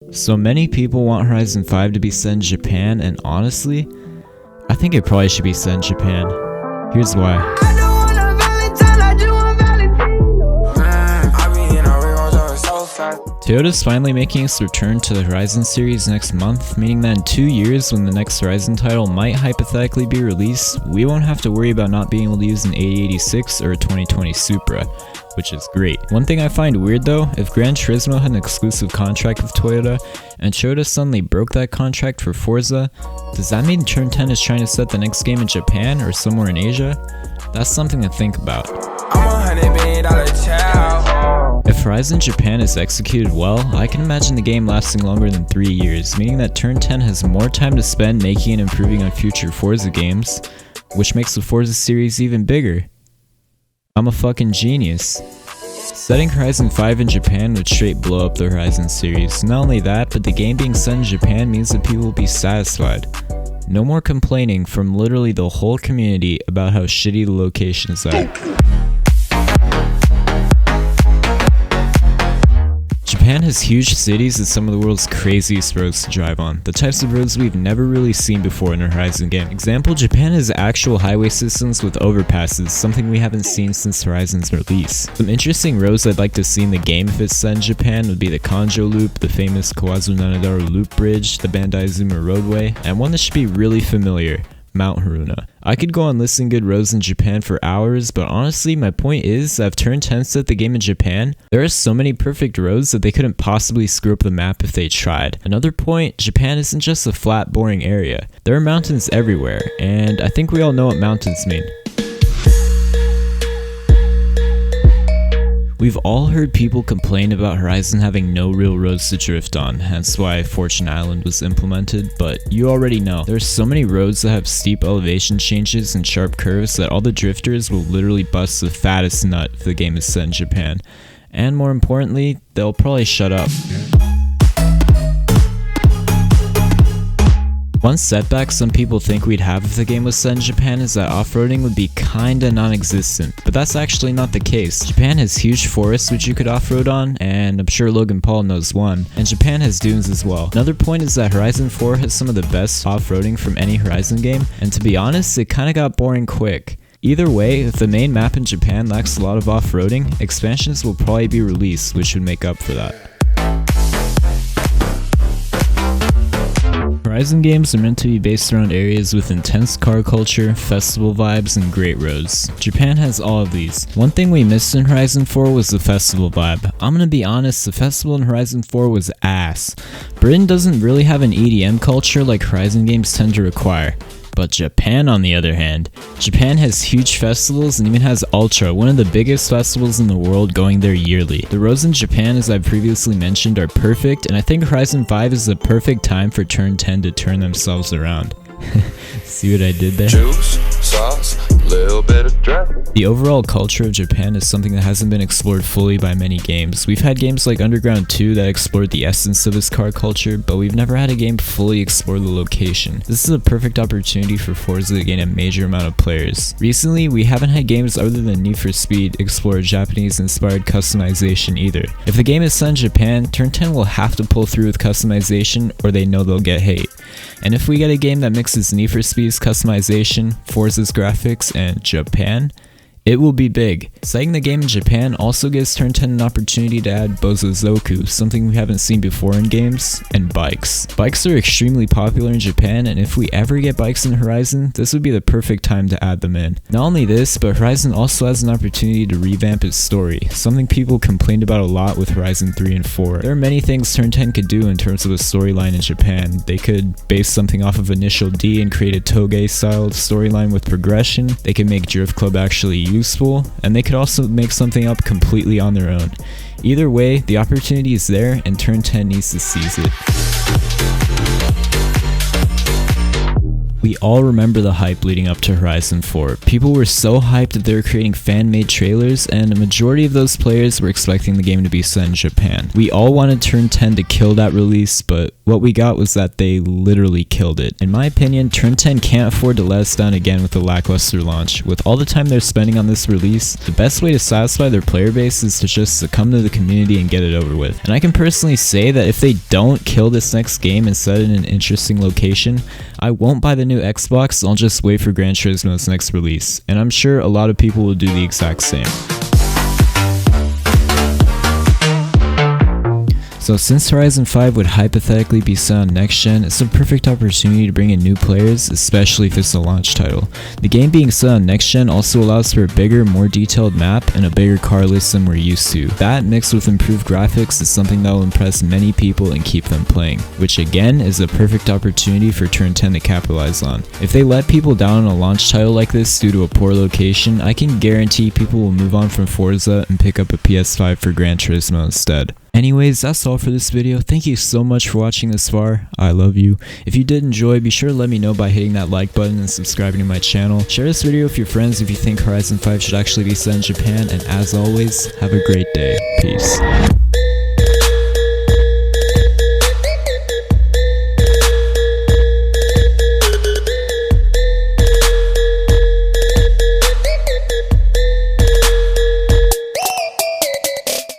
So many people want Horizon 5 to be set in Japan, and honestly, I think it probably should be set in Japan. Here's why. Toyota's finally making its return to the Horizon series next month, meaning that in 2 years, when the next Horizon title might hypothetically be released, we won't have to worry about not being able to use an 8086 or a 2020 Supra, which is great. One thing I find weird though, if Gran Turismo had an exclusive contract with Toyota, and Toyota suddenly broke that contract for Forza, does that mean Turn 10 is trying to set the next game in Japan or somewhere in Asia? That's something to think about. If Horizon Japan is executed well, I can imagine the game lasting longer than 3 years, meaning that Turn 10 has more time to spend making and improving on future Forza games, which makes the Forza series even bigger. I'm a fucking genius. Setting Horizon 5 in Japan would straight blow up the Horizon series. Not only that, but the game being set in Japan means that people will be satisfied. No more complaining from literally the whole community about how shitty the locations are. Japan has huge cities and some of the world's craziest roads to drive on, the types of roads we've never really seen before in a Horizon game. Example, Japan has actual highway systems with overpasses, something we haven't seen since Horizon's release. Some interesting roads I'd like to see in the game if it's set in Japan would be the Kanjo Loop, the famous Kawazu-Nanadaru Loop Bridge, the Bandai Zuma Roadway, and one that should be really familiar, Mount Haruna. I could go on listing good roads in Japan for hours, but honestly my point is that if Turn 10 set the game in Japan, there are so many perfect roads that they couldn't possibly screw up the map if they tried. Another point, Japan isn't just a flat, boring area. There are mountains everywhere, and I think we all know what mountains mean. We've all heard people complain about Horizon having no real roads to drift on, hence why Fortune Island was implemented, but you already know. There's so many roads that have steep elevation changes and sharp curves that all the drifters will literally bust the fattest nut if the game is set in Japan. And more importantly, they'll probably shut up. One setback some people think we'd have if the game was set in Japan is that off-roading would be kinda non-existent, but that's actually not the case. Japan has huge forests which you could off-road on, and I'm sure Logan Paul knows one, and Japan has dunes as well. Another point is that Horizon 4 has some of the best off-roading from any Horizon game, and to be honest, it kinda got boring quick. Either way, if the main map in Japan lacks a lot of off-roading, expansions will probably be released which would make up for that. Horizon games are meant to be based around areas with intense car culture, festival vibes, and great roads. Japan has all of these. One thing we missed in Horizon 4 was the festival vibe. I'm gonna be honest, the festival in Horizon 4 was ass. Britain doesn't really have an EDM culture like Horizon games tend to require. But Japan, on the other hand, Japan has huge festivals and even has Ultra, one of the biggest festivals in the world, going there yearly. The roads in Japan, as I've previously mentioned, are perfect, and I think Horizon 5 is the perfect time for Turn 10 to turn themselves around. See what I did there? Juice, sauce, little bit of dress. The overall culture of Japan is something that hasn't been explored fully by many games. We've had games like Underground 2 that explored the essence of this car culture, but we've never had a game fully explore the location. This is a perfect opportunity for Forza to gain a major amount of players. Recently, we haven't had games other than Need for Speed explore Japanese-inspired customization either. If the game is set in Japan, Turn 10 will have to pull through with customization or they know they'll get hate. And if we get a game that mixes Need for Speed's customization, Forza's graphics, and Japan, it will be big. Setting the game in Japan also gives Turn 10 an opportunity to add Bozozoku, something we haven't seen before in games, and bikes. Bikes are extremely popular in Japan, and if we ever get bikes in Horizon, this would be the perfect time to add them in. Not only this, but Horizon also has an opportunity to revamp its story, something people complained about a lot with Horizon 3 and 4. There are many things Turn 10 could do in terms of a storyline in Japan. They could base something off of Initial D and create a Toge-style storyline with progression. They could make Drift Club actually useful, and they could also make something up completely on their own. Either way, the opportunity is there and Turn 10 needs to seize it. We all remember the hype leading up to Horizon 4. People were so hyped that they were creating fan-made trailers, and a majority of those players were expecting the game to be set in Japan. We all wanted Turn 10 to kill that release, but what we got was that they literally killed it. In my opinion, Turn 10 can't afford to let us down again with a lackluster launch. With all the time they're spending on this release, the best way to satisfy their player base is to just succumb to the community and get it over with. And I can personally say that if they don't kill this next game and set it in an interesting location, I won't buy the new Xbox, I'll just wait for Gran Turismo's next release, and I'm sure a lot of people will do the exact same. So since Horizon 5 would hypothetically be set on next gen, it's a perfect opportunity to bring in new players, especially if it's a launch title. The game being set on next gen also allows for a bigger, more detailed map and a bigger car list than we're used to. That mixed with improved graphics is something that will impress many people and keep them playing, which again is a perfect opportunity for Turn 10 to capitalize on. If they let people down on a launch title like this due to a poor location, I can guarantee people will move on from Forza and pick up a PS5 for Gran Turismo instead. Anyways, that's all for this video. Thank you so much for watching this far. I love you. If you did enjoy, be sure to let me know by hitting that like button and subscribing to my channel. Share this video with your friends if you think Horizon 5 should actually be set in Japan, and as always, have a great day. Peace.